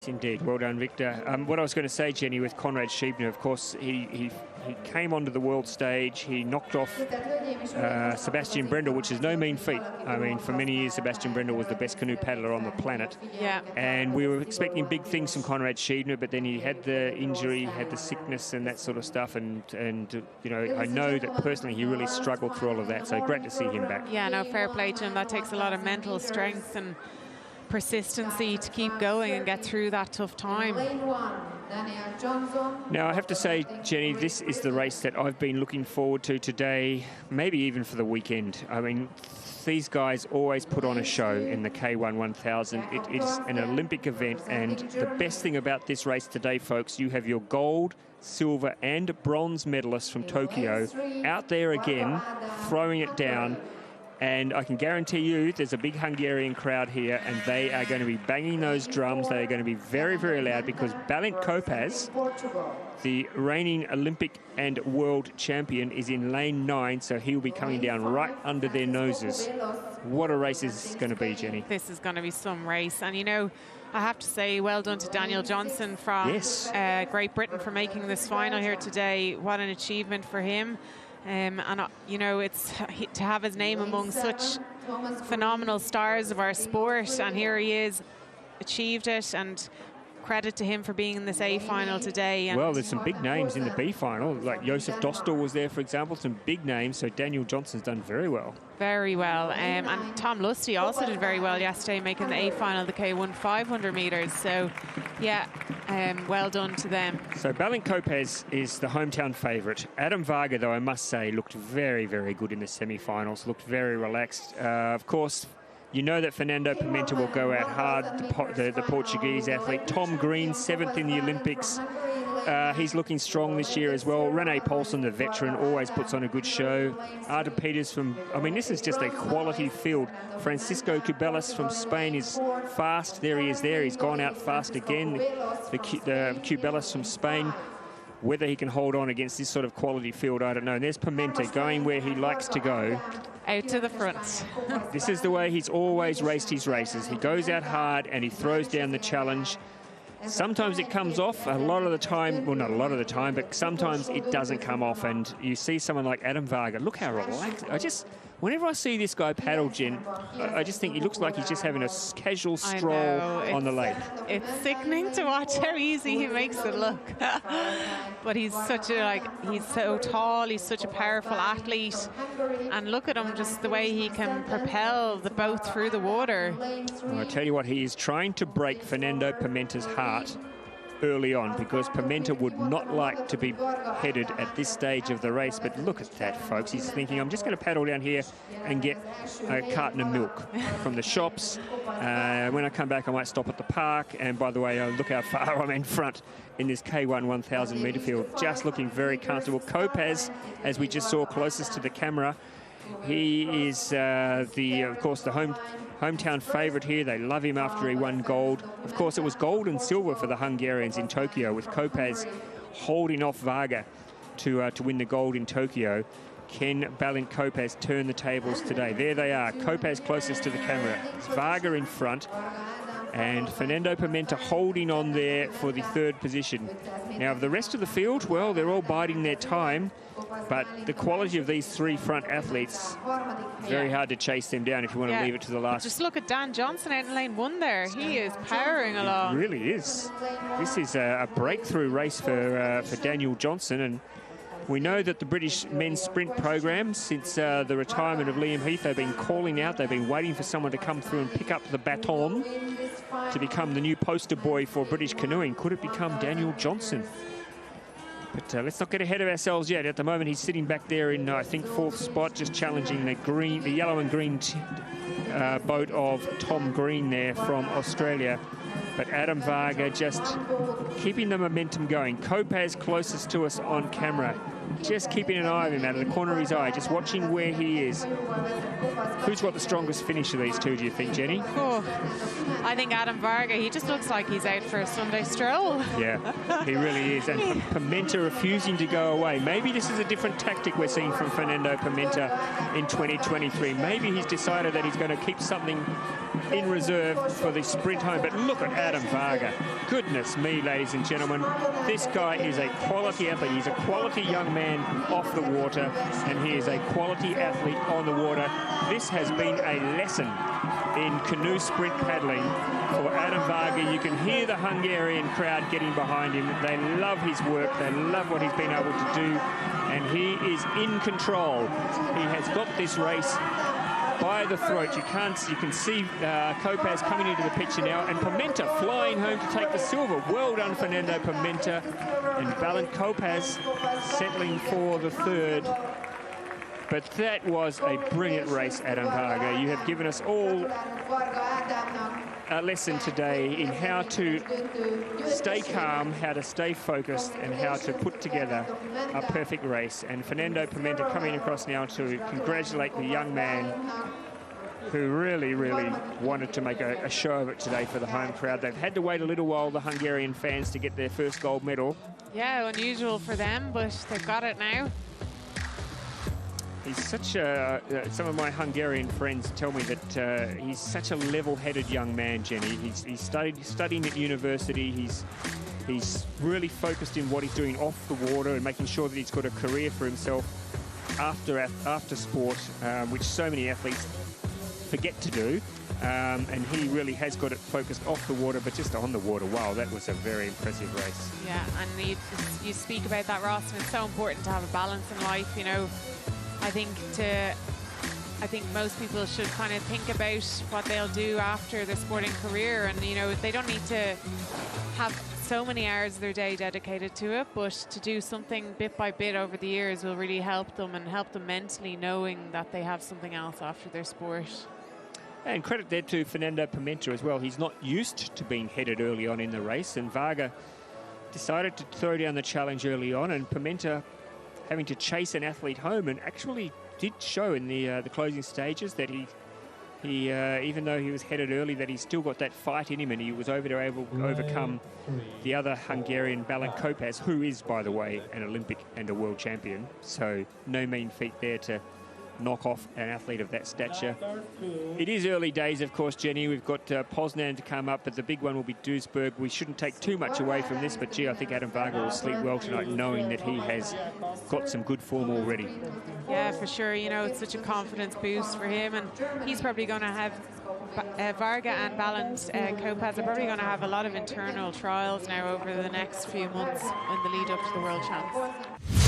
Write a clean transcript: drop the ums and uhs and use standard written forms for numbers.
Indeed, well done, Victor. What I was going to say, Jenny, with Konrad Schiebner, of course, he came onto the world stage. He knocked off Sebastian Brendel, which is no mean feat. I mean, for many years, Sebastian Brendel was the best canoe paddler on the planet. Yeah. And we were expecting big things from Konrad Schiebner, but then he had the injury, had the sickness and that sort of stuff. And you know, I know that personally he really struggled through all of that. So great to see him back. Yeah, no, fair play to him. That takes a lot of mental strength and persistency to keep going and get through that tough time. Now, I have to say, Jenny, this is the race that I've been looking forward to today, maybe even for the weekend. I mean, these guys always put on a show in the K1 1000. It is an Olympic event, and the best thing about this race today, folks, you have your gold, silver and bronze medalists from Tokyo out there again, throwing it down. And I can guarantee you there's a big Hungarian crowd here, and they are going to be banging those drums. They are going to be very, very loud, because Balint Kopacz, the reigning Olympic and world champion, is in lane 9, so he will be coming down right under their noses. What a race is going to be, Jenny. This is going to be some race. And, you know, I have to say well done to Daniel Johnson from Great Britain for making this final here today. What an achievement for him. And, you know, it's to have his name among such phenomenal stars of our sport, and here he is, achieved it, and credit to him for being in this A final today. And well, there's some big names in the B final, like Josef Dostal was there, for example, some big names, so Daniel Johnson's done very well. Very well, and Tom Lusty also did very well yesterday, making the A final, the K1 500 meters, so yeah, well done to them. So Balint Kopacz is the hometown favourite. Adam Varga, though, I must say, looked very, very good in the semi-finals, looked very relaxed. Of course, you know that Fernando Pimenta will go out hard, the Portuguese athlete. Tom Green, 7th in the Olympics. He's looking strong this year as well. Rene Paulsen, the veteran, always puts on a good show. Arda Peters from, I mean, this is just a quality field. Francisco Cubelas from Spain is fast. There he is there. He's gone out fast again. The Cubelas from Spain. Whether he can hold on against this sort of quality field, I don't know. And there's Pimenta going where he likes to go. Out to the front. This is the way he's always raced his races. He goes out hard and he throws down the challenge. Sometimes it comes off, a lot of the time, well, not a lot of the time, but sometimes it doesn't come off. And you see someone like Adam Varga, look how relaxed. Whenever I see this guy paddle, Jen, I just think he looks like he's just having a casual stroll on the lake. It's sickening to watch how easy he makes it look. But he's such a, he's so tall, he's such a powerful athlete. And look at him, just the way he can propel the boat through the water. Well, I tell you what, he is trying to break Fernando Pimenta's heart early on, because Pimenta would not like to be headed at this stage of the race. But look at that, folks. He's thinking, I'm just going to paddle down here and get a carton of milk from the shops. When I come back, I might stop at the park. And by the way, look how far I'm in front in this K1 1000 metre field. Just looking very comfortable. Kopacz, as we just saw closest to the camera, he is of course, the hometown favourite here. They love him after he won gold. Of course, it was gold and silver for the Hungarians in Tokyo, with Kopacz holding off Varga to win the gold in Tokyo. Can Balint Kopacz turn the tables today? There they are. Kopacz closest to the camera. It's Varga in front, and Fernando Pimenta holding on there for the 3rd position. Now, the rest of the field, well, they're all biding their time, but the quality of these 3 front athletes, very hard to chase them down if you want to leave it to the last. Just look at Dan Johnson out in lane 1 there. He is powering along. It really is. This is a breakthrough race for Daniel Johnson, and we know that the British men's sprint program, since the retirement of Liam Heath, they've been calling out, they've been waiting for someone to come through and pick up the baton to become the new poster boy for British canoeing. Could it become Daniel Johnson? But let's not get ahead of ourselves yet. At the moment, he's sitting back there in, I think, 4th spot, just challenging the yellow and green boat of Tom Green there from Australia. But Adam Varga just keeping the momentum going. Kopacz closest to us on camera. Just keeping an eye on him out of the corner of his eye, just watching where he is. Who's got the strongest finish of these two, do you think, Jenny? Oh, I think Adam Varga, he just looks like he's out for a Sunday stroll. Yeah, he really is. And Pimenta refusing to go away. Maybe this is a different tactic we're seeing from Fernando Pimenta in 2023. Maybe he's decided that he's going to keep something in reserve for the sprint home. But look at Adam Varga. Goodness me, ladies and gentlemen. This guy is a quality athlete. He's a quality young man off the water, and he is a quality athlete on the water. This has been a lesson in canoe sprint paddling for Adam Varga. You can hear the Hungarian crowd getting behind him. They love his work. They love what he's been able to do, and he is in control. He has got this race by the throat. You can see Kopacz coming into the picture now, and Pimenta flying home to take the silver. Well done, Fernando Pimenta, and Balint Kopacz settling for the third. But that was a brilliant race, Adam Varga. You have given us all a lesson today in how to stay calm, how to stay focused, and how to put together a perfect race. And Fernando Pimenta coming across now to congratulate the young man who really, really wanted to make a show of it today for the home crowd. They've had to wait a little while, the Hungarian fans, to get their first gold medal. Yeah, unusual for them, but they've got it now. He's such a, some of my Hungarian friends tell me that he's such a level-headed young man, Jenny. He's studying at university. He's really focused in what he's doing off the water and making sure that he's got a career for himself after sport, which so many athletes forget to do. And he really has got it focused off the water, but just on the water. Wow, that was a very impressive race. Yeah, and you speak about that, Ross, and it's so important to have a balance in life, you know. I think most people should kind of think about what they'll do after their sporting career, and you know, they don't need to have so many hours of their day dedicated to it, but to do something bit by bit over the years will really help them, and help them mentally, knowing that they have something else after their sport. And credit there to Fernando Pimenta as well. He's not used to being headed early on in the race, and Varga decided to throw down the challenge early on, and Pimenta having to chase an athlete home, and actually did show in the closing stages that he even though he was headed early, that he's still got that fight in him, and he was able to overcome the other Hungarian, Balint Kopacz, who is, by the way, an Olympic and a world champion. So no mean feat there to knock off an athlete of that stature. It is early days, of course, Jenny. We've got Poznan to come up, but the big one will be Duisburg. We shouldn't take too much away from this, but gee, I think Adam Varga will sleep well tonight, knowing that he has got some good form already. Yeah, for sure. You know, it's such a confidence boost for him, and he's probably going to have Varga and Balint Kopacz are probably going to have a lot of internal trials now over the next few months in the lead up to the World Champs.